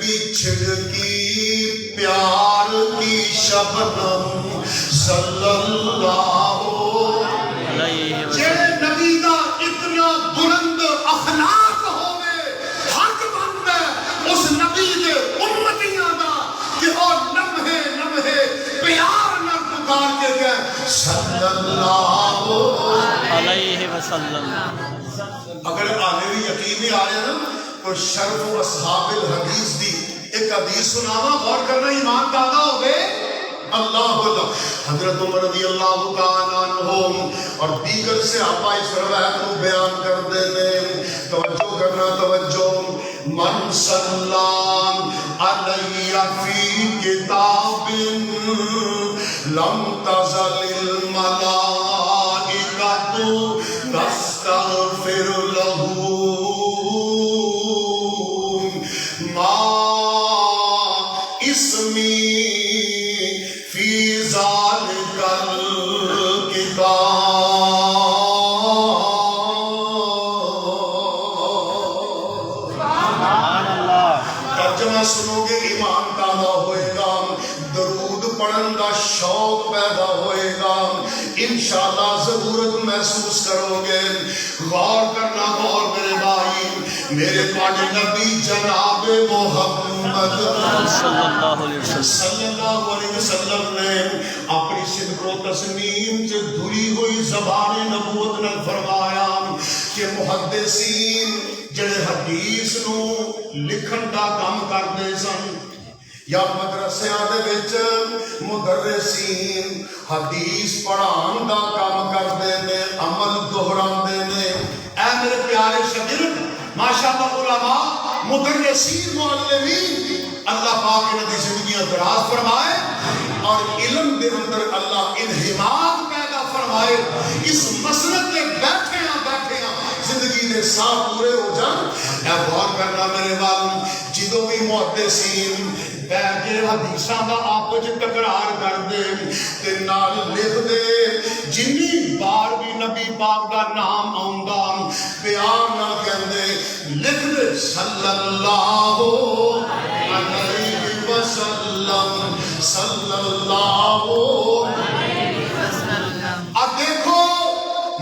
بھی چھڑکی پیار کی شبنم صلی اللہ علیہ وسلم. جے نبی دا اتنا بلند اخلاق ہوئے حق بنتا ہے اس نبی دے امتیاں دا کہ اور لمحے لمحے پیار نہ پکار کے کہ صلی اللہ علیہ وسلم. اگر آنے بھی یقین نہیں آ رہے نا تو شرف اصحاب الحدیث دی ایک حدیث سناوا غور کرنا ایمان دادا ہو گئے اللہ اللہ. حضرت عمر رضی اللہ تعالیٰ عنہ اور دیگر صحابہ اس روایت کو بیان کر دینے. توجہ کرنا توجہ. من صلی علی فی کتاب لم تزل الملائکۃ تستغفر له ما اسمی فی ذالک الکتاب. ترجمہ سنو گے ایمان پیدا ہوئے گا, درود پڑھن کا شوق پیدا ہوئے گا, انشاءاللہ ضرورت محسوس کرو گے. غور کرنا غور میرے بھائی, میرے پانے نبی جناب محمد صلی اللہ علیہ وسلم صلی اللہ علیہ وسلم نے اپنی صدق و تسلیم سے دھری ہوئی زبان نبوت نے فرمایا کہ محدثین جڑے حدیث نو لکھن دا کام کرتے سن یا مدرسیاں دے وچ مدرسین حدیث پڑھان دا کام کرتے نے, عمل دہراندے نے. اے میرے پیارے شاگرد ماشاءاللہ علماء مدرسین معلمین اللہ پاک ان کی زندگیاں دراز فرمائے اور علم دے اندر اللہ انہماک پیدا فرمائے. اس مسلک میں بیٹھے ہیں زندگی دے ساتھ پورے ہو جان. اے غور کرنا میرے والوں, جدوں بھی محدثین بیٹھ کے حدیثاں دا آپس تکرار کر دے تے نال لکھ دے جنی بار بھی نبی پاک دا نام آوندا پیار نہ کہندے لکھ دے صلی اللہ علیہ وسلم صلی اللہ علیہ وسلم. اب دیکھو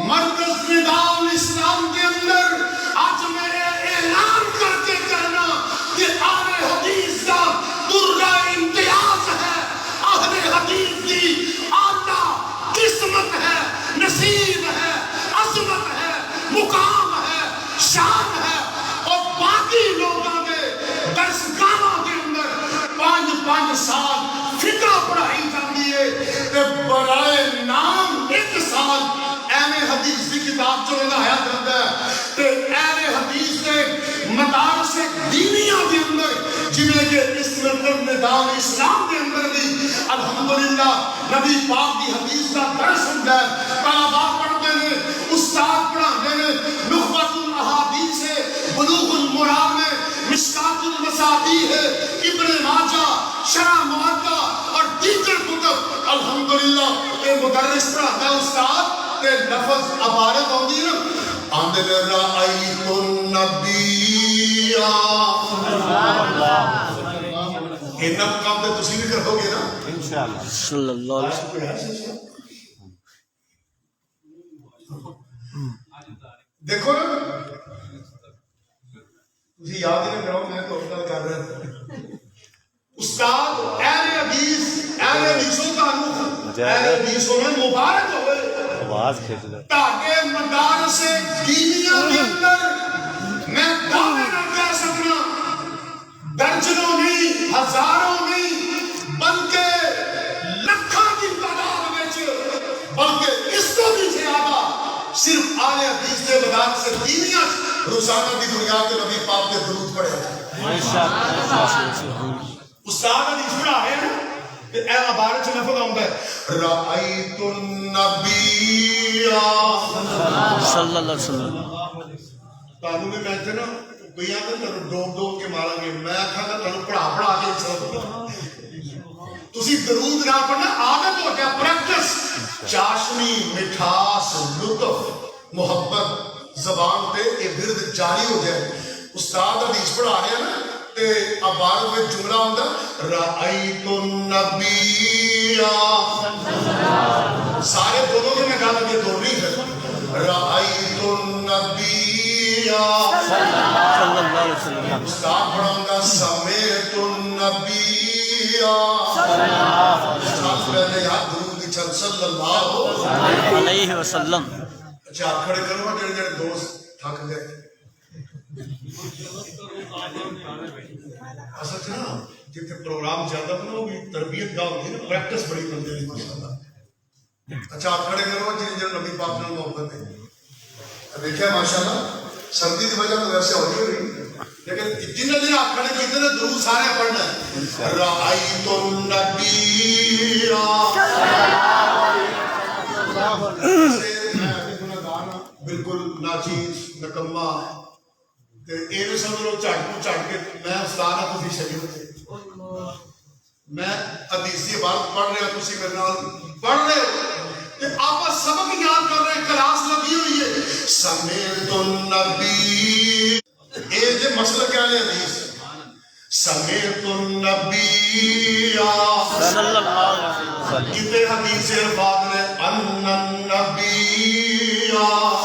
مرکز نظام اسلام کے اندر آج میرے اعلان کر کے کہنا کہ اہل حدیث کا درجہ امتیاز ہے, اہل حدیث کی اعلیٰ قسمت ہے, نصیب ہے, عظمت ہے, مقام ہے, شان ہے. اور باقی لوگوں کے درسگاہاں کے اندر 5 سال فقہ پڑھائی جاتی ہے تے برائے نام 1 سال اہل حدیث کی کتاب جو لگایا جاتا ہے تے اہل حدیث کے مدارس دینیاں کے اندر جنہیں کہ اس نظام اسلام کے اندر بھی الحمدللہ نبی پاک کی حدیث کا درس ہوتا ہے. طلباء پڑھتے ہیں, استاد پڑھاتے ہیں, نخبۃ الاحادیث ہے, بلوغ المرام ہے, مشکات المصابیح ہے, ابن ماجہ, شرح موطا اور دیگر کتب الحمدللہ اے مدرس پڑھاتا ہے استاد تے لفظ عبارت ہوتی ہے نا آندے میں رأیت النبی انہاں کام دے تسی بھی کرو گے نا انشاءاللہ صلی اللہ علیہ وسلم. دیکھو نا تسی یاد نہیں کرو میں تو گل کر رہا تھا استاد اہل حدیثوں کا روح اہل حدیثوں میں مبارک ہوئے آواز کھیچ لے تاکہ مدارس دینیاں کے اندر میں دعوے نہ کہہ سکنا درجنوں نہیں ہزاروں نہیں بلکہ لکھاں کی تعداد میں بلکہ اس کو بھی زیادہ صرف اہل حدیث کے مدارس دینیاں روزانہ کی دنیا کے نبی پاک کے درود پڑھے استاد حدیث پڑھا رہے ہیں کہ اے عبارت سے لفظ آؤں گا رأیت النبی صلی اللہ علیہ وسلم. تانوں میں کہتے نا کوئی آتا تانوں ڈوب کے مارا گے, میں آکھا گا تانوں پڑھا کے انسان تسی درود نہ پڑھنا عادت ہو جائے پریکٹس. چاشنی مٹھاس لطف محبت زبان پہ یہ برد جاری ہو جائے. استاد حدیث پڑھا رہے ہیں نا تے عبارت میں جملہ ہوتا رأیت النبی، سارے دونوں کے میں کہا کہ دو نہیں ہے، رأیت النبی صلی اللہ علیہ وسلم، استاد پڑھاؤں گا سمیت النبی، پہلے یاد درود چل صلی اللہ علیہ وسلم۔ اچھا آپ کھڑے کرو جڑے جڑے دوست تھک گئے اصل سے نا جتنے پروگرام زیادہ بنا ہوگی تربیت گاہ ہوگی نا پریکٹس بڑی بنتے ہیں ماشاءاللہ۔ اچھا آپ کھڑے کرو جڑے جڑے نبی پاک نے محبت ہے، دیکھیں ماشاءاللہ سردی کی وجہ تو ویسے ہو رہی لیکن جنہیں دن آپ کھڑے کتنے نے درود سارے پڑھنا ہے۔ رأیت النبی، بالکل ناچیز نکما یہ بھی سمجھ لو جھٹ کو جھٹ کے میں استاد ہاں تسی شاگرد جے، میں حدیث دی عبارت پڑھ رہا تسی میرے نال پڑھ رہے ہو کہ آپ سبق یاد کر رہے ہیں، کلاس لگی ہوئی ہے۔ سمیت النبی، یہ جو مسئلہ کیا ہے حدیث، سمیت النبی صلی اللہ علیہ وسلم، کتنے حدیث الفاظ نے ان النبی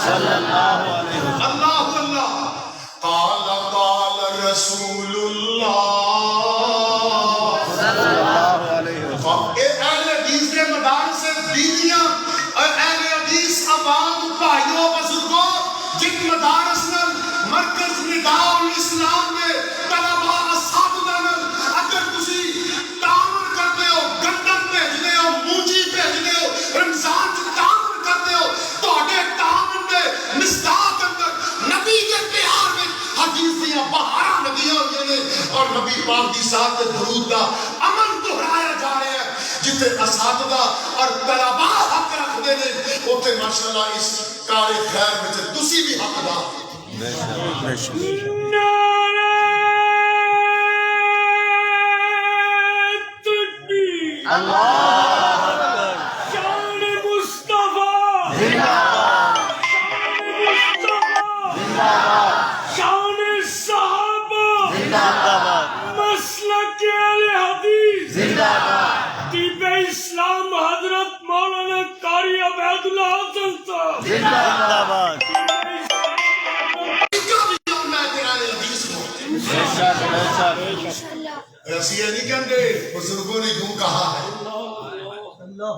صلی اللہ علیہ وسلم، اللہ اللہ قال قال رسول اللہ صلی اللہ علیہ وسلم۔ اے اہل حدیث کے مدارس دیدیاں اور اہل حدیث عوام بھائیوں بزرگوں جن مدارس نال مرکز نداء الاسلام میں طلباء اساتذہ نال اگر تسی تعاون کرتے ہو، گندم بھیجتے ہو، مونجی بھیجتے ہو، رمضان چ تعاون کرتے ہو، تہاڈے تعاون دے مصداق اندر نبی کے پیار میں حدیث دیاں بہاراں لگیاں ہوئی نے اور نبی پاک دی ذات تے درود دا عمل دہرایا جا رہا ہے۔ جتنے اساتذہ اور طلباء حق رکھتے ہیں اوتھے ماشاءاللہ اس کار خیر وچ تسی بھی حقدار ہو۔ بے شک۔ شان مصطفیٰ زندہ باد، شان صحابہ زندہ باد، مسلک اہل حدیث زندہ باد، طب اسلام حضرت مولانا قاری عبید اللہ حسن صاحب زندہ باد، بے شک، بے شک، ایسی یہ نہیں کہتے بزرگوں نے یوں کہا ہے،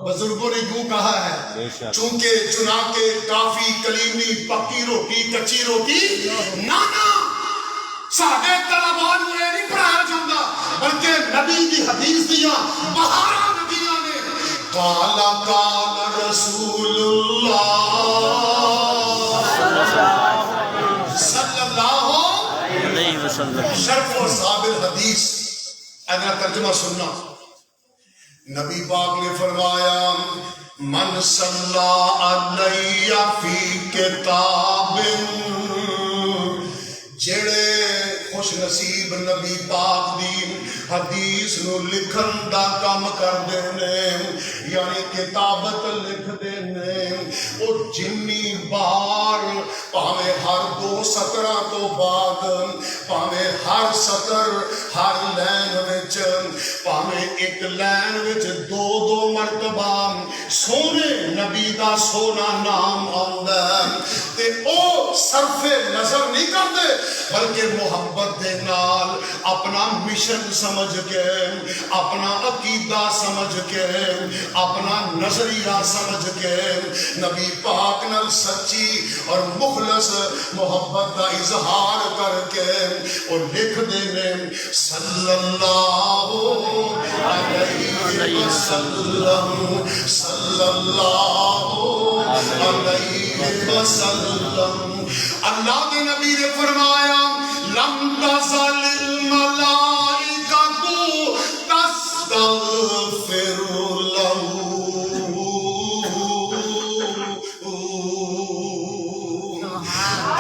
بزرگوں نے یوں کہا ہے چونکہ چنا کے کافی کلیمی پکی روٹی کچی روٹی نانا ساڈے طلباء نوں یہ نہیں پڑھایا جاتا بلکہ نبی دی حدیث دیاں بہاراں نبیاں نے قال قال رسول اللہ صلی اللہ علیہ وسلم۔ شرف و صاحب الحدیث اگر ترجمہ سننا، نبی پاک نے فرمایا من صلی علیہ فی کتاب، جڑے خوش نصیب نبی پاک دی حدیث نو لکھن دا کام کر دینے یعنی کتابت لکھ دینے او جنی بار پاویں ہر دو سطرہ تو بعد پاویں ہر سطر ہر لین وچ پاویں ایک لین وچ دو دو مرتبہ سونے نبی دا سونا نام آندا تے او صرف نظر نہیں کرتے بلکہ محبت دے نال اپنا مشن سمجھ کے اپنا عقیدہ سمجھ کے اپنا نظریہ سمجھ کے نبی پاک نال سچی اور مخلص محبت کا اظہار کر کے اور لکھ دینے صلی اللہ علیہ وسلم صلی اللہ علیہ وسلم۔ اللہ کے نبی نے فرمایا لم تزل الملائکہ تستغفر له۔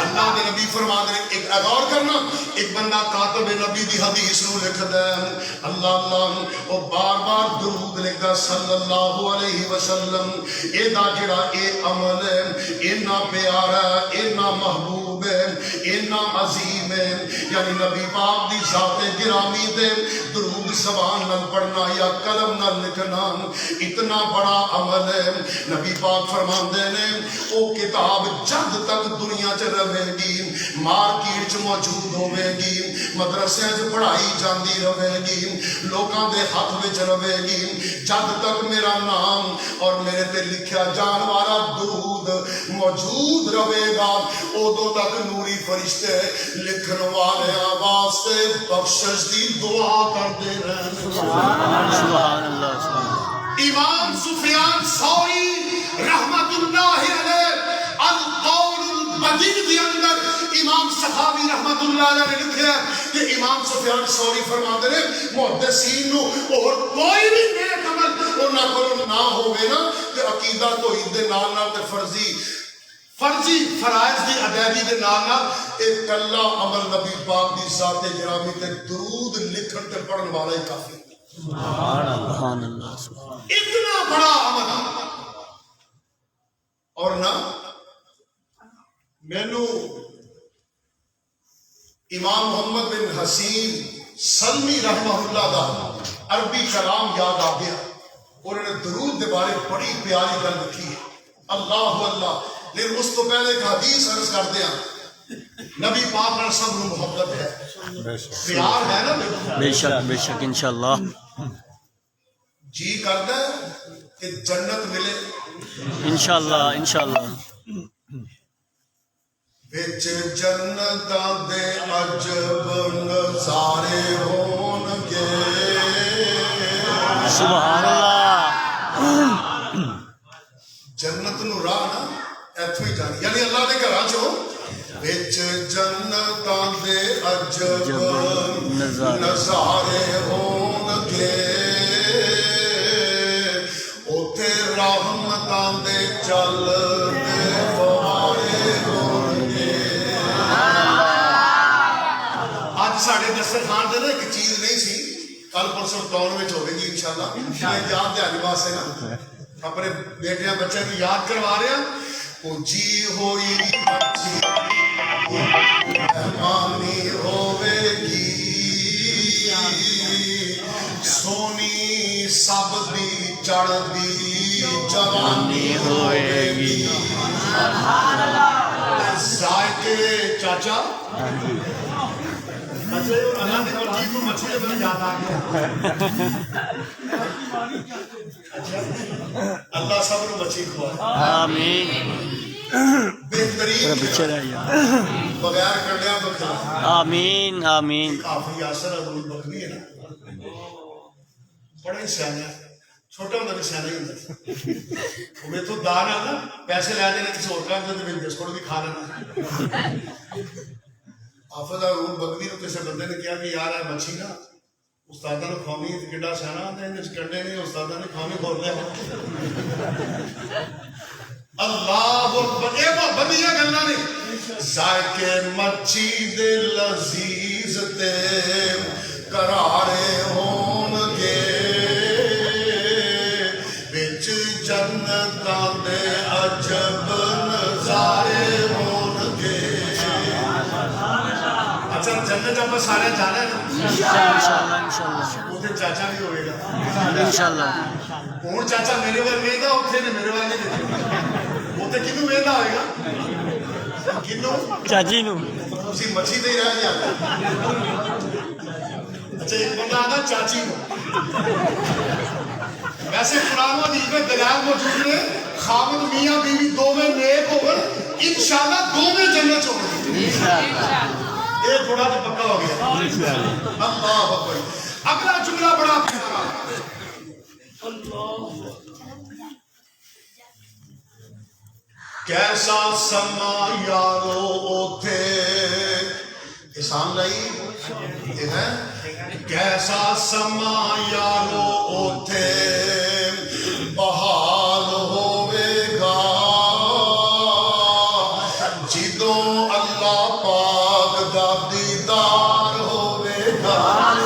اللہ کے نبی فرما دے ایک غور کرنا، ایک بندہ کاتب نبی دی حدیث نو لکھدا ہے اللہ اللہ او بار بار درود لکھدا صلی اللہ علیہ وسلم، اے دا جڑا اے عمل ہے اینا پیارا اینا محبوب محبوب ہے اینا عظیم ہے یعنی نبی پاک دی ذات گرامی دے درود زبان نال پڑھنا یا قلم نال لکھنا اتنا بڑا عمل ہے نبی پاک فرماندے نے او کتاب جد تک دنیا چ رہے گی مارکیٹ چ موجود ہوے گی مدرسے چ پڑھائی جاندی رہے گی لوکاں دے ہاتھ وچ رہے گی جد تک میرا نام اور میرے تے لکھیا جان والا درود موجود رہے گا ادو تک نوری فرشتے لکھن والے واسطے بخشش دی دعا کرتے رہنے سبحان اللہ سبحان اللہ امام سفیان ثوری رحمت اللہ علیہ القول البدیع کے اندر امام سخاوی رحمت اللہ علیہ نے لکھا کہ امام سفیان ثوری فرماتے ہیں محدثین نو اور کوئی بھی نیک عمل انہاں کولوں نہ ہوے نا کہ عقیدہ توحید دے نال نال تے فرضی فرائض دی ادائیگی دے نال نال ایک کلا عمل نبی پاک دی ذات گرامی تے درود لکھن تے پڑھن والا ہی کافی سبحان اللہ سبحان اتنا بڑا عمل اور نہ مینوں امام محمد بن حسین سلمی رحمہ اللہ دا عربی کلام یاد آ گیا اور انہوں نے درود دے بارے بڑی پیاری گل لکھی ہے اللہ اللہ لیکن اس تو پہلے ایک حدیث عرض کر دیا نبی پاک نے سب کو محبت ہے پیار ہے نا بے شک انشاءاللہ جی کرتا ہے کہ جنت ملے انشاءاللہ انشاءاللہ وچ جنتاں دے عجب نظارے ہون گے سبحان اللہ جنت نو راہ نا ایتھوں ہی جانی یعنی اللہ دے گھراں چوں وچ جنتاں دے عجب نظارے ہون گے اوتھے رحمتاں دے چل دے فوارے ہون گے آج ساڑھے دسترخوان دے نا ایک چیز نہیں سی کل پرسوں ٹاؤن میں ہوگی گی انشاءاللہ میں یاد دہانی واسطے نا اپنے بیٹیاں بچے کی یاد کروا رہے ہیں وہ جی ہوئی بچی مہمانی ہوے گی سونی سب دی چڑھ دی جوانی ہوے گی ذائقے چاچا مچھلی بن یاد آ گیا اللہ سب کو مچھلی کھوائے آمین بہترین بغیر کنڈیا بکرا آمین آمین کافی یاسر ابو بکری ہے نا بڑے سیانے چھوٹا ہوتا بھی سیانے ہی ہوتا وہ میں تو دان ہے نا پیسے لے دینا کسی اور کام جو بسکٹ بھی کھا لینا حافظ ابو بکری کو کسی بندے نے کیا کہ یار ہے مچھی نا استادہ نے کھانی ہے کڈا سیانا کنڈے نہیں استادہ نے کھانی کھول لیا اللہ اکبر اے محبت یہ گلنا نہیں ذائقے مچھی دے لذیذ تے کرارے ہون گے وچ جنتاں دے عجب نظارے ہون گے اچھا جنت آپ سارے جانا ہے نا انشاءاللہ وہ تے چاچا بھی ہوئے گا انشاءاللہ ہوں چاچا میرے وال ویدا اتنے نے میرے وال نہیں وہ تو کنوں ویدا ہوئے گا کنوں چاچی نو تسی مچھی دے رہ جاتا اچھا ایک بندہ آتا چاچی کو ویسے قرآن و حدیث میں دلائل موجود ہے خاوند میاں بیوی دو میں نیک ہو انشاءاللہ دو میں جنت ہوگی ایک تھوڑا تو پکا ہو گیا اللہ اکبر اگلا جملہ بڑا پیارا کیسا سما یارو اوتھے احسان لائی یہ ہے کیسا سما یارو اوتھے بحال ہوئے گا جدوں اللہ پاک دا دیدار ہوئے گا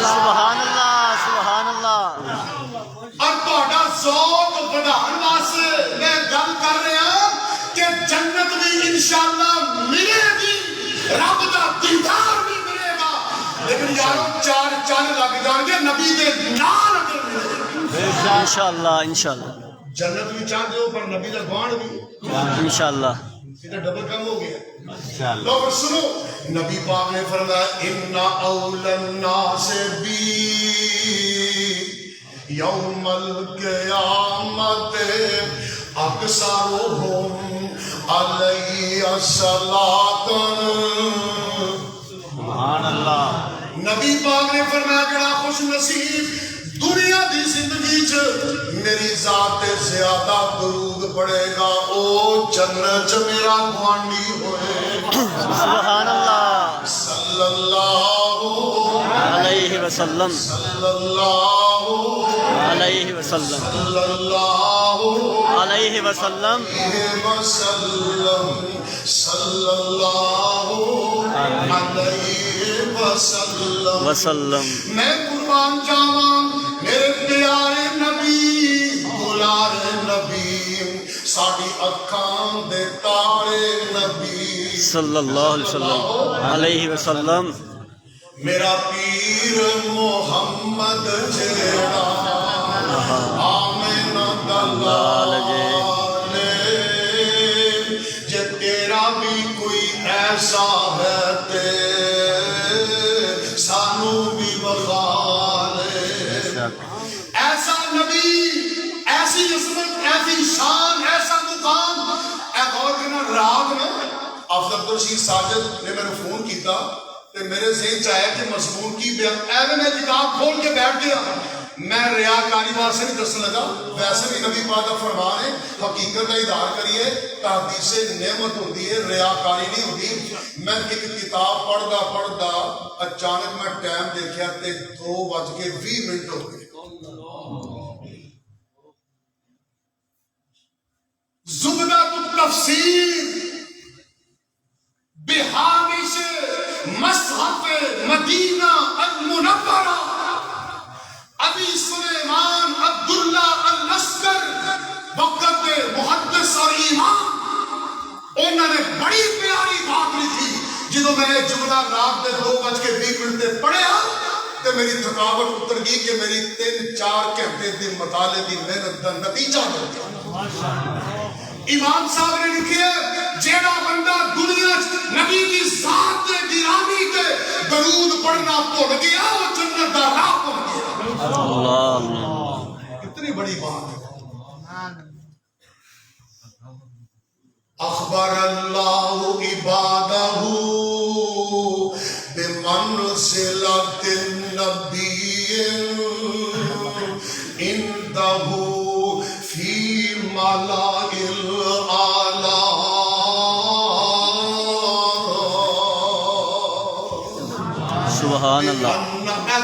سبحان اللہ سبحان اللہ اور تہاڈا ذوق بڑھان واسطے میں گل کر رہا کہ جنت بھی انشاءاللہ ملے گی دیدار بھی ملے گا، لیکن یارو 4 چند لگ جان گے نبی دے نال اگر ملے گا۔ انشاءاللہ انشاءاللہ جنت بھی چاہتے ہو پر نبی دا گوان بھی انشاءاللہ سیدھا ڈبل کم ہو گیا۔ لو پر سنو، نبی پاک نے فرمایا ان اول الناس بی یوم القیامت اکثرهم علی الصلاۃ۔ سبحان اللہ۔ نبی پاک نے فرمایا کہ خوش نصیب دنیا دی زندگی چ میری ذات تے زیادہ درود پڑے گا او جنت چ میرا گوانڈی ہوئے گا۔ سبحان اللہ صلی اللہ علیہ وسلم صلی اللہ علیہ وسلم صلی اللہ علیہ وسلم وسلم صلی اللہ علیہ وسلم وسلم۔ میں قربان جاواں میرے پیارے نبی دلارے نبی ساڈی اکھاں دے تارے نبی صلی اللہ علیہ وسلم علیہ وسلم۔ میرا پیر محمد جیڑا آمینہ دلال جے تیرا بھی کوئی ایسا ہے تے سانو بھی بخالے۔ ایسا نبی، ایسی عظمت، ایسی شان، ایسا مقام۔ اے غور کرنا رات میں افضل رشید ساجد نے میرے فون کیتا تے میرے ذہن چاہے کہ مضمون کی بیان ایویں میں کتاب کھول کے بیٹھ گیا۔ میں ریاکاری واسطے نہیں دسن لگا، ویسے بھی نبی پاک کا فرمان ہے حقیقت کا اظہار کریے، تحدیث نعمت ہوتی ہے، ریاکاری نہیں ہوتی۔ میں ایک کتاب پڑھدا پڑھدا اچانک میں ٹائم دیکھا تے 2:20 ہو گئے۔ زبدہ التفسیر بہامش مصحف مدینہ المنورہ ابی سلیمان عبداللہ العسکر وقت محدث اور امام، انہوں نے بڑی پیاری بات لکھی۔ جدو میں نے جملہ رات دے 2:20 تے پڑھیا تو میری تھکاوٹ اتر گئی کہ میری 3-4 گھنٹے دی مطالعے دی محنت دا نتیجہ ہو گیا۔ امام صاحب نے لکھے جیڑا بندہ دنیا نبی کی ذات دے گرامی تے درود پڑھنا بھول گیا وہ جنت دا راہ بن گیا۔ اللہ کتنی بڑی بات ہے۔ اخبر اللہ عبادہ بمنزلۃ النبی عندہ فی ملاء الاعلی۔ سبحان اللہ۔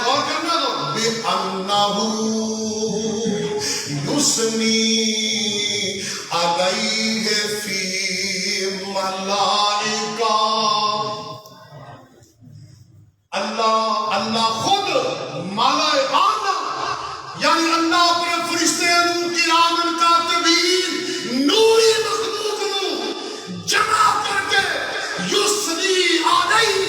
غور کرنا دو بأنہ یثنی علیہ فی ملائکہ۔ اللہ خود ملائے اعلیٰ یعنی اللہ اپنے فرشتیاں کرام کاتبین نوری مخلوق نو جمع کر کے یثنی علیہ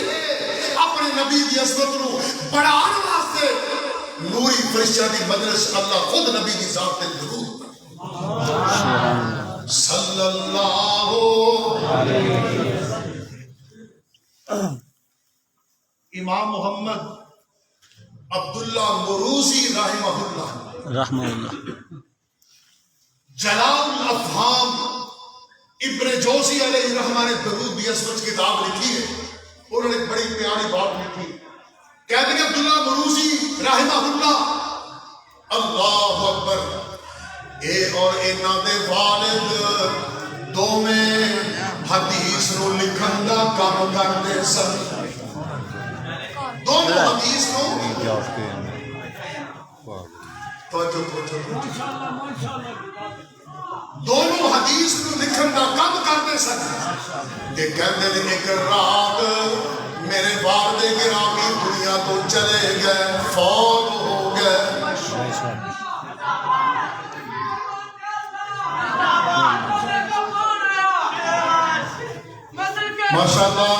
اپنے نبی دی عظمت نو بڑھانے واسطے نوری فرشتیاں دی مجلس اللہ خود نبی دی ذات تے درود صلی اللہ علیہ وسلم۔ امام محمد عبداللہ مروزی رحمہ اللہ رحمہ اللہ جلال الافہام ابن جوزی علیہ الرحمہ نے درود دی عظمت کتاب لکھی ہے۔ انہوں نے ایک بڑی پیاری بات لکھی، کہتے ہیں عبداللہ مروزی رحمہ اللہ اللہ اکبر اے اور انہاں دے والد دوویں حدیث نو لکھن دا کام کردے سن۔ دونوں حدیث نو دونوں حدیث نو لکھن دا کام کرتے سن۔ کہ کہتے ہیں ایک رات میرے والد گرامی دنیا تو چلے گئے، فوت ہو گئے۔ ماشاءاللہ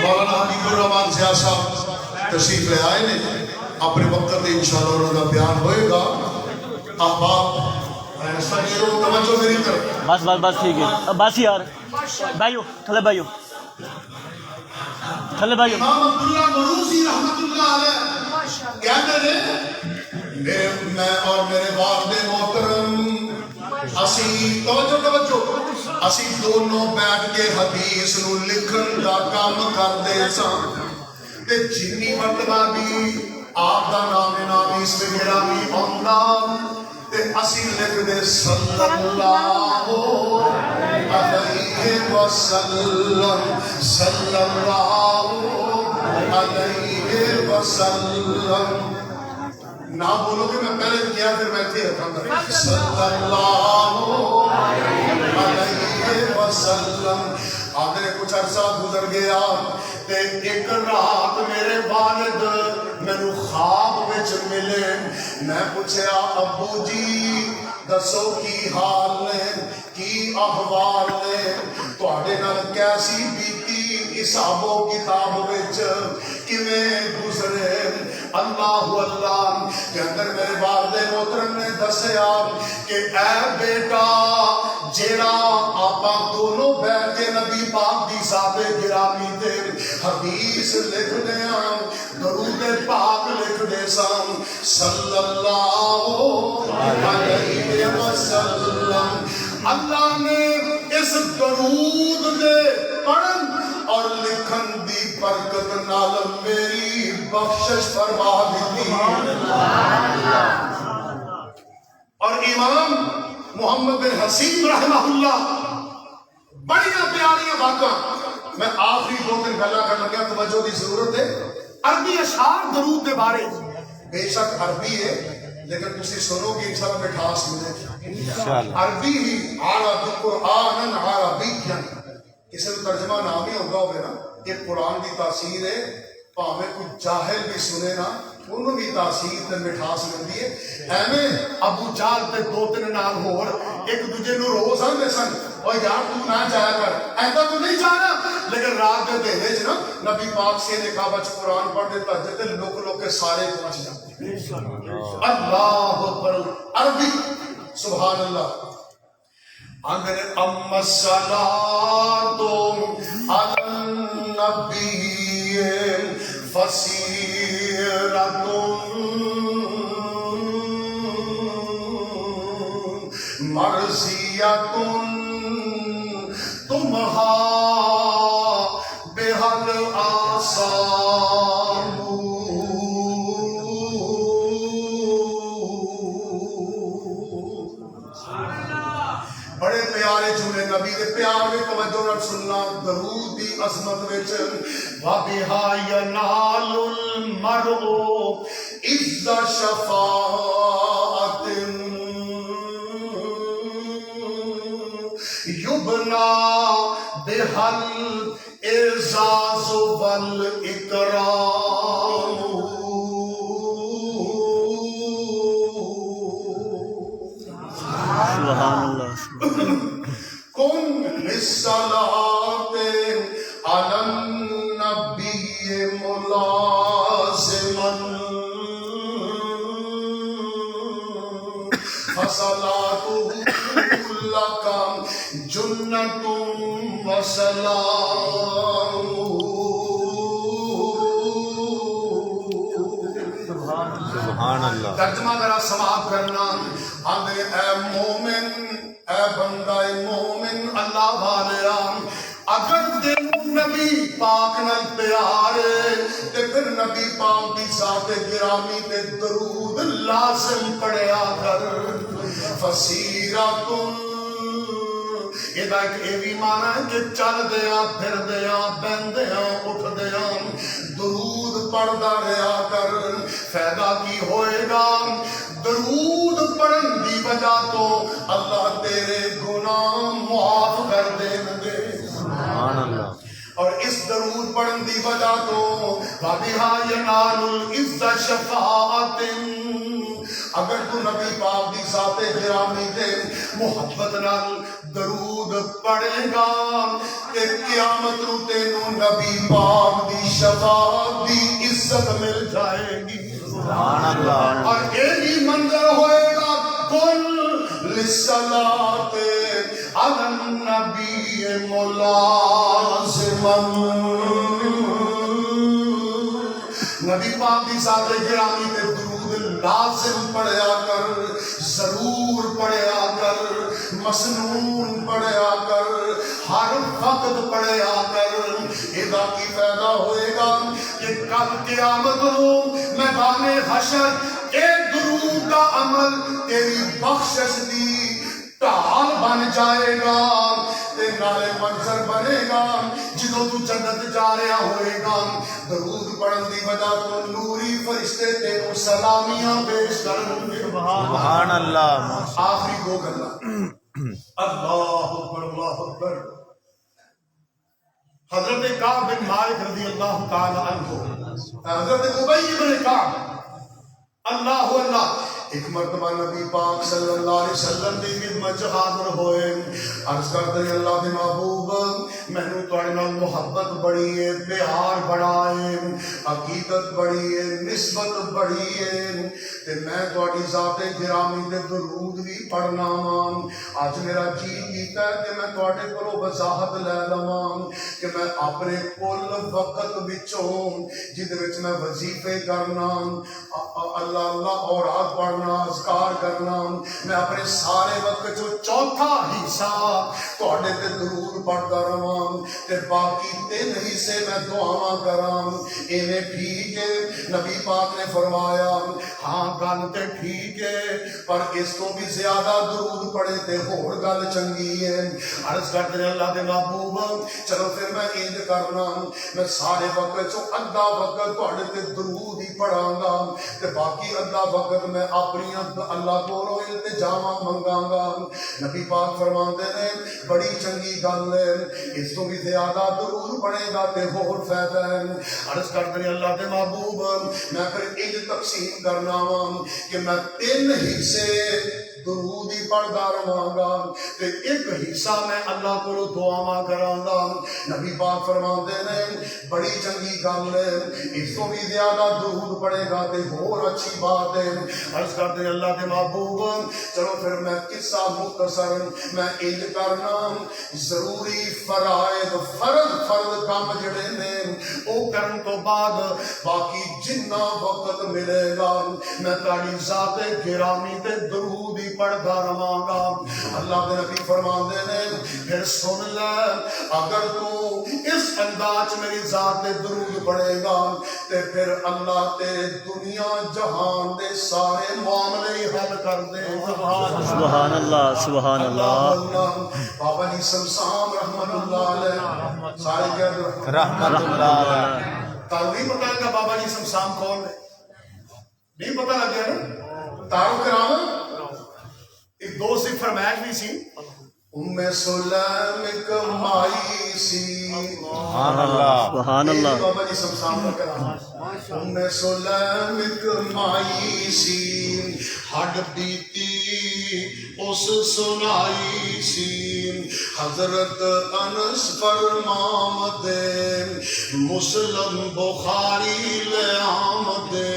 مولانا حبیب الرحمن زیا صاحب تشریف لے آئے نے اپنے وقت انشاءاللہ انہوں کا بیان ہوئے گا احباب ایسا نہیں ہو توجہ میری طرف بس بس بس ٹھیک ہے بس یار بھائیو تھلے بھائیو تھلے بھائیو امام عبداللہ مروزی رحمت اللہ علیہ کہتے ہیں میں اور میرے والد محترم اسی توجہ اسی دونوں بیٹھ کے حدیث نو لکھن دا کام کردے سان تے جنی مرتبہ بھی آپ دا نام اس میں گرامی آندا تے اسی لکھ دے صلی اللہ علیہ وسلم صلی اللہ علیہ وسلم نہ بولو کہ میں پہلے کیا پھر میں تھے صلی اللہ علیہ وسلم آدھے کچھ عرصہ گزر گیا تے ایک رات میرے والد میرے خواب وچ ملے میں پوچھیا ابو جی دسو کی حال نے کی احوال نے تواڈے نال کیسی بیتی حساب و کتاب وچ کیویں گزرے اللہ اللہ کے اندر میرے والد محترم نے دسیا کہ اے بیٹا جیڑا آپاں دونوں بیٹھ کے نبی پاک دی ذات گرامی تے حدیث لکھ دے درود پاک لکھ دے سام صلی اللہ علیہ وسلم اللہ نے اس درود دے پڑھن اور لکھن دی برکت نال میری بخشش فرما دیتی اور امام محمد بن حسین رحمہ اللہ بڑی پیاری واقعہ میں آخری دو تین گلا کر لگا توجہ دی ضرورت ہے عربی اشعار درود دے بارے بے شک عربی ہے لیکن تسی سنو گے انشاءاللہ مٹھاس ملے عربی ہی عربی قرآن عربی کسی کو ترجمہ نہ بھی ہوگا ہوگا نا یہ قرآن کی تاثیر ہے پاہمیں کچھ جاہل بھی سنے نا انہوں بھی تاثیر تے مٹھاس ملتی ہے ایمیں ابو جال تے دو تین نام ہور ایک دوجے نو روز آندے سن اور یار تو نہ جایا کر ایسا تو نہیں جانا لیکن رات دے دہلے جو نا نبی پاک سے نکاح بچ قرآن پڑھ دیتا جتے لوگ لوگ کے سارے پہنچ جاتے اللہ اکبر عربی سبحان اللہ اگر اما الصلاة علی النبی فسیرت مرضیت تمہا بحل آسام بڑے پیارے جملے نبی دے پیار میں توجہ نال سننا درود دی عظمت وچ وَبِهَا يَنَالُ الْمَرْءُ عِزَّ شَفَاعَةٍ يُبْنَى بِهَا الْإِعْزَازُ وَالْإِكْرَامُ سبحان اللہ کن للصلاة علی النبی ملازما فصلاته لک جنت وسلام سبحان اللہ ترجمہ ذرا سماعت کرنا آندے اے مومن اے بندہ مومن اللہ والیا اگر تینوں نبی پاک نال پیار ہے تے پھر نبی پاک دی ذات گرامی تے درود لازم پڑھیا کر فسیرتن یہ بھی مانا ہے کہ چل دیا پھر دیا بہن دیا اٹھ دیا درود پڑھدا رہا کر فائدہ کی ہوئے گا درود پڑھن دی وجہ تو اللہ تیرے گناہ معاف کر دیں گے سبحان اللہ اور اس درود پڑھن دی وجہ تو وَبِهَا يَنَالُ الْعِزَّ شَفَاعَةٍ اگر تو نبی پاک دی ذات گرامی تے محبت نال درود پڑے گا تے قیامت نو تینوں نبی پاک دی شفاعت دی عزت مل جائے گی اور یہی منظر ہوئے گا کل للصلاۃ علی النبی ملازما نبی پاک دی ذات گرامی تے درود لازم پڑھیا کر ضرور پڑھیا کر مسنون پڑھیا کر ہر وقت پڑھیا کر ادا کی فائدہ ہوئے گا کہ کل قیامت نو میدان حشر ایک درود کا عمل تیری بخشش دی ٹال بن جائے گا تے نالے منظر بنے گا جدو تو جنت جا رہا ہوئے گا درود پڑھن دی وجہ تو نوری فرشتے تینوں سلامیاں پیش کریں گے سبحان اللہ آخری دو گلا اللہ اکبر اللہ اکبر حضرت کعب بن مالک رضی اللہ تعالی عنہ حضرت ابی بن کعب اللہ اللہ ایک مرتبہ نبی پاک صلی اللہ علیہ وسلم دی خدمت حاضر ہوئے عرض کرتے ہیں اللہ دے محبوب مینوں تواڈے نال محبت بڑی ہے پیار بڑا ہے عقیدت بڑی ہے نسبت بڑی ہے تے میں تواڈی ذات گرامی تے درود بھی پڑھنا وا اج میرا جی کیتا ہے کہ میں تواڈے کولوں وضاحت لے لواں کہ میں اپنے کل وقت وچوں جدے وچ میں وظیفے کرنا اللہ اللہ اوراد پڑھنا اذکار کرنا میں اپنے سارے وقت جو چوتھا حصہ تواڈے تے درود پڑھدا رہاں تے باقی 3 حصے میں دعاواں کراں ایویں ٹھیک ہے نبی پاک نے فرمایا ہاں گل تے ٹھیک ہے پر اس کو بھی زیادہ درود پڑھے تے ہور گل چنگی ہے عرض کرتے ہیں اللہ دے محبوب چلو پھر میں انج کرنا میں سارے وقت چوں ادھا وقت تواڈے تے درود ہی پڑھاں گا تے باقی ادھا وقت میں اپنی اللہ کو التجاواں منگاں گا نبی پاک فرماندے نے بڑی چنگی گل ہے اس تو بھی زیادہ درود پڑھے گا تے ہور فائدہ ہے عرض کرتے ہیں اللہ دے محبوب میں پھر انج تقسیم کرنا وا کہ میں 3 حصے درود ہی پڑھدا رہاں گا تے ایک حصہ میں اللہ کو دعاواں کراں گا نبی پاک فرماندے نے بڑی چنگی گل ہے اس تو بھی زیادہ درود پڑھے گا تے ہور اچھی بات ہے عرض کرتے ہیں اللہ کے محبوب چلو پھر میں قصہ مختصر میں انج کرنا ضروری فرائض فرض کام جڑے نے او کرن تو بعد باقی جنہ وقت ملے گا میں تہاڈی ذات گرامی تے درود ہی پڑھدا رہاں گا اللہ کے نبی فرماندے نے پھر سن لے اگر تو اس انداز میری ذات درود پڑھے گا تے پھر اللہ تیرے دنیا جہان دے سارے معاملے ہی حل کر دے سبحان اللہ سبحان اللہ بابا جی سمسام رحمت اللہ علیہ سارے گرد رحمت اللہ علیہ تاں نہیں پتہ لگا بابا جی سمسام کون ہے نہیں پتہ لگ گیا نا تعارف کراواں ایک دوست ایک فرمائش بھی سی سلیم ایک مائی سی سبحان اللہ سبحان اللہ بابا جی سمسام کا کلام سلیم ایک مائی سی ہڈ بیتی اس سنائی سی حضرت انس فرمامدے مسلم بخاری لے آمدے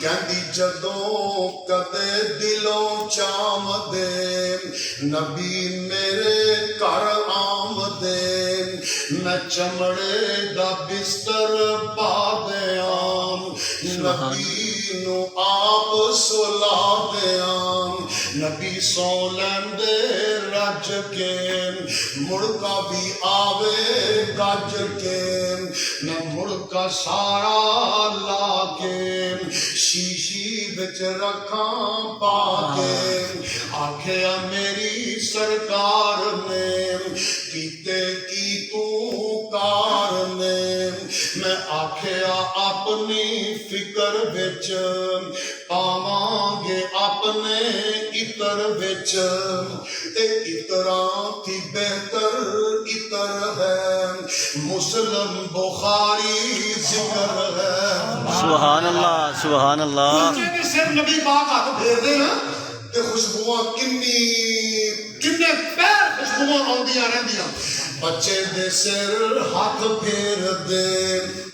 کہندی جدوں کدے دلوں چامدے نبی میرے گھر آمدے میں چمڑے دا بستر پا دیاں نبی نو آپ سلا دیاں نبی سو لیندے رج کے مڑکا بھی آوے گج کے نہ مڑکا سارا لا کے شیشی بچ رکھاں پا کے آکھیا میری سرکار نے کیتے کی تو کار نے میں آکھیا اپنی فکر بچ پاواں گے اپنے اتر بچ تے اتراں تھی بہتر اتر ہے مسلم بخاری ذکر ہے سبحان اللہ سبحان اللہ صرف نبی پاک ہاتھ پھیر دے نا تے خوشبوواں کنے پیر خوشبوواں آندیاں رہندیاں بچے دے سر ہاتھ پھیر دے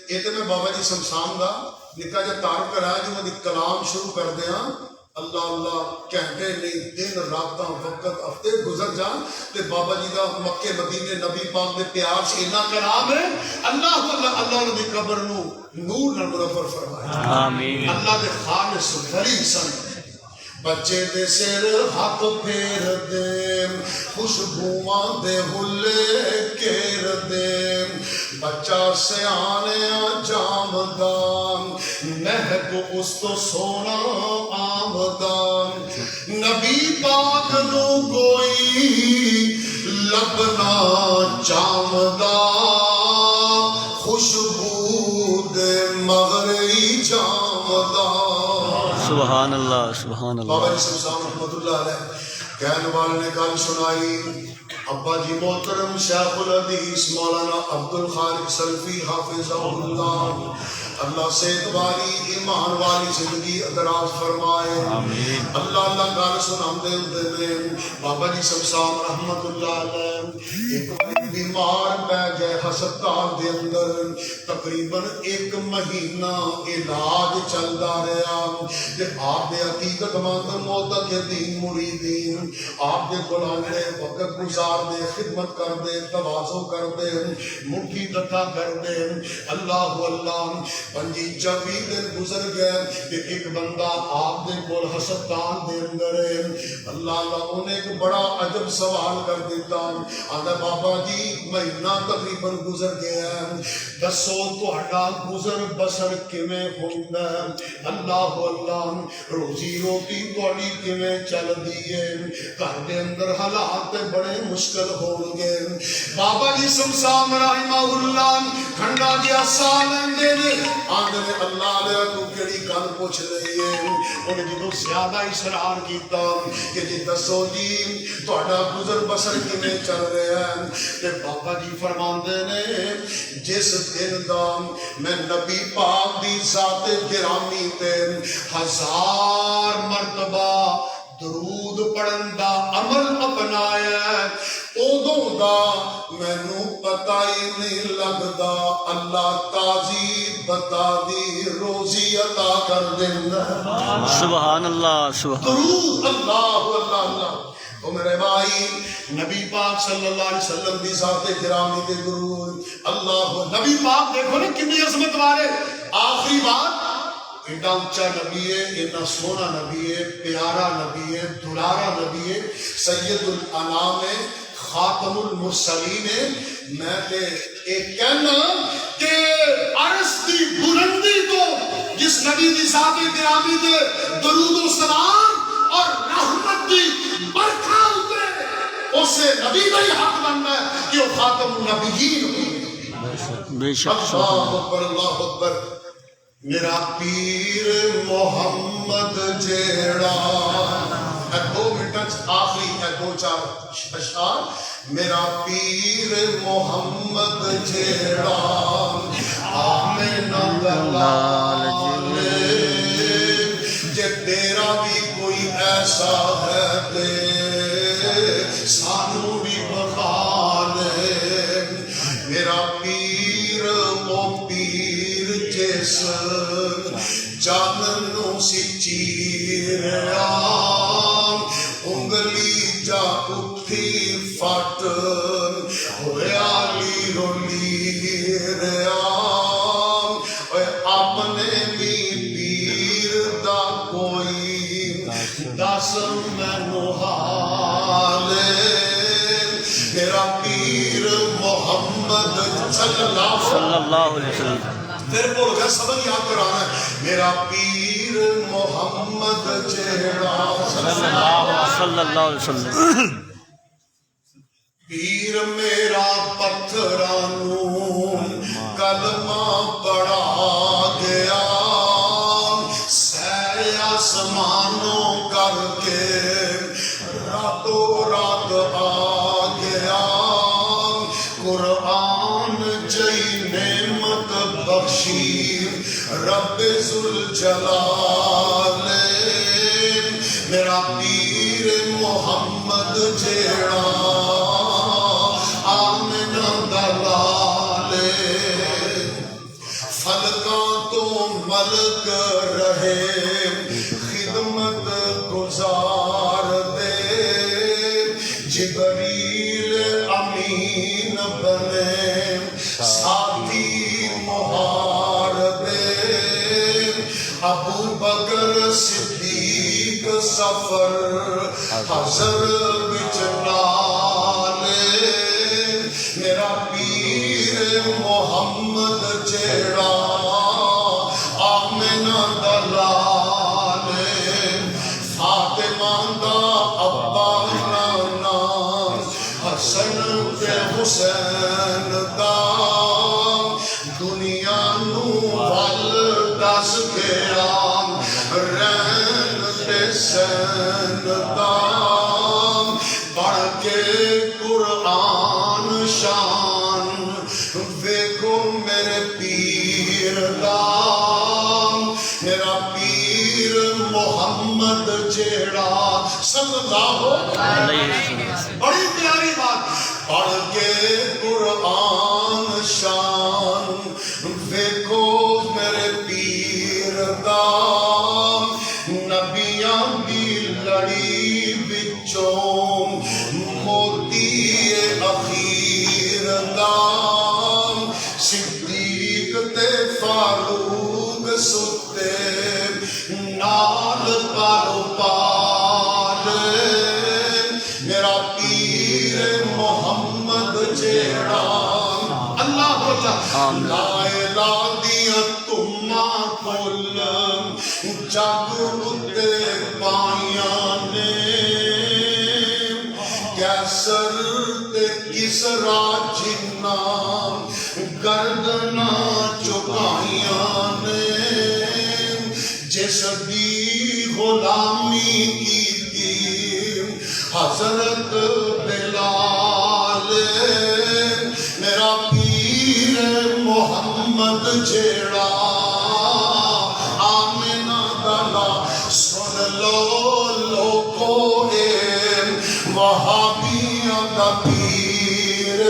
یہ تے میں بابا جی شمشان دا نکا جا تعارف کرایا جو میں کلام شروع کر دیا اللہ اللہ گھنٹے نہیں دن راتاں وقت ہفتے گزر جان تے بابا جی دا مکے مدینے نبی پاک دے پیار سے اتنا کلام ہے اللہ اللہ اللہ دی قبر نو نور نال منور فرمائے آمین اللہ دے خالص ولی سن بچے دے سر ہاتھ پھیر دے خوشبوواں دے ہلے کیر دے بچہ سیانے جامدان مہک اس تو سونا آمدان نبی پاک نو کوئی لبنا چامدان خوشبو دے مغربی جامدان سبحان اللہ سبحان بابا اللہ جی شمشان رحمت اللہ علیہ کہنے والے نے کل سنائی ابا جی محترم شیخ الحدیث مولانا عبد الخالق سلفی حافظ اللہ اللہ صحت والی ایمان والی زندگی دراز فرمائے اللہ اللہ گل سنام دے میں بابا جی شمشان رحمت اللہ علیہ ایک بیمار پہ گئے ہسپتال دے اندر تقریباً 1 مہینہ علاج چلدا رہا کہ آپ دے حقیقت مند معتقدین مریدین آپ دے غلام نے وقت گزار دے خدمت کر دے تواضع کر دے مٹھی ڈٹا کر دے اللہ اللہ 25 دن گزر گئے کہ ایک بندہ آپ دے کول ہسپتال دے اندر ہے اللہ اللہ انہیں ایک بڑا عجب سوال کر دیتا آندا بابا جی مہینہ تقریباً گزر گیا ہے دسو تہاڈا گزر بسر کیویں ہوندا ہے اللہ اللہ روزی روٹی تہاڈی کیویں چلدی ہے گھر دے اندر حالات بڑے مشکل ہون گے بابا جی شمشان رحمہ اللہ ٹھنڈا جہا سا لیندے نے آندے نے اللہ علیہ تو کیڑی گل پوچھ رہی ہے انہیں جدوں زیادہ اصرار کیتا کہ جی دسو جی تہاڈا گزر بسر کیویں چل رہا ہے تے بابا جی فرماندے نے جس دن دا میں نبی پاک دی ذات گرامی تے 1000 مرتبہ درود پڑھن دا عمل اپنایا اودوں دا مینوں پتہ ہی نہیں لگدا اللہ تازی بتا دی روزی عطا کر دیندا سبحان اللہ سبحان درود اللہ اللہ اللہ او میرے بھائی نبی پاک صلی اللہ علیہ وسلم دی ذات گرامی تے درود اللہ نبی پاک دیکھو نا کتنی عظمت والے آخری بات ایڈا اونچا نبی ہے اتنا سونا نبی ہے پیارا نبی ہے دلارا نبی ہے سید الانام ہے خاتم المرسلین ہے میں تے ایک کہنا کہ عرش دی بلندی تو جس نبی دی ذات گرامی دے درود و سلام اور رحمت دی برکھا اترے اسے نبی کا ہی حق بننا ہے کہ وہ خاتم النبیین ہو بے شک اللہ اکبر اللہ اکبر میرا پیر محمد جیڑا 2 منٹ آخری ہے 2-4 اشعار میرا پیر محمد جیڑا آمین دلال جے تیرا بھی کوئی ایسا ہے دے سانو بھی بخال میرا پیر وہ پیر جس جاننوں سی چیریا انگلی جا اٹھی فٹ ہویا لیرو لیریا اپنے بھی پیر دا کوئی دس مینو حال میرا پیر محمد صلی اللہ علیہ وسلم پھر بول گیا سبق یاد کرانا ہے میرا پیر محمد جیڑا صلی اللہ علیہ وسلم پیر میرا پتھرانوں کلمہ پڑھا گیا سیر آسمانوں کر کے راتوں رات آ گیا قرآن جئی نعمت بخشی رب ذوالجلال میرا پیر محمد جیڑا آمنہ دا لالے فلکاں تو ملک رہے خدمت گزار دے جبریل امین بنے ساتھی مہار دے ابو بکر صدیق سفر حضر بچ نالے میرا پیر محمد جیڑا آمنہ دا لالے فاطمہ دا ابا نام حسن تے حسین دا دنیا نو ول دس گیا رین تے سین دا پڑھ کے قرآن شان ویکھو میرے پیر دا میرا پیر محمد جیڑا صلی اللہ علیہ وسلم بڑی پیاری بات پڑھ کے قرآن شان ویکھو میرے پیر دا نبیاں دی لڑی وچوں موتی اخیر دا صدیق تے فاروق ستے نال پالو پالے میرا پیر محمد جیڑا اللہ لا الہ دیا تمہ کل جگ اتے پائیاں نے کیسر تے کسرا جنہ گردنا چکائیاں نے جس دی غلامی کی حضرت بلال میرا پیر محمد جیڑا آمنہ دلا سن لو لوگو وہابیاں کا پیر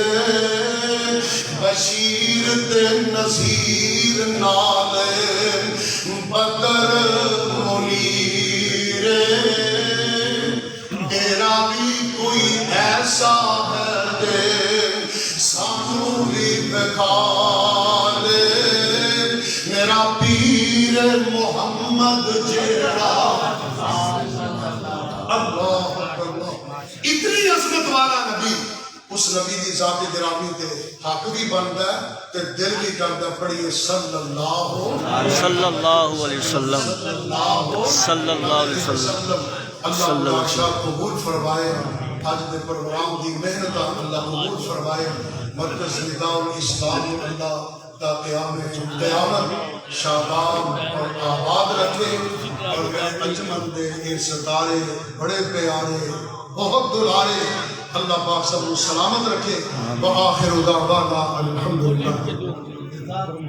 بشیر تے نذیر نالے بدر منیر تیرا بھی کوئی ایسا ہے دے سانو بھی بکھا لے میرا پیر محمد جیڑا اللہ اتنی عظمت والا نبی اس نبی دی ذات گرامی تے حق بھی بندا ہے تے دل بھی کردا پڑھیے صلی اللہ علیہ وسلم صلی اللہ علیہ وسلم اللہ بادشاہ قبول فرمائے آج دے پروگرام دی محنت اللہ قبول فرمائے مرکز ندا الاسلام اللہ تا قیامت شاداب اور آباد رکھے اور میرے انجمن دے یہ ستارے بڑے پیارے بہت دلارے اللہ پاک سب کو سلامت رکھے وآخر دعوانا الحمدللہ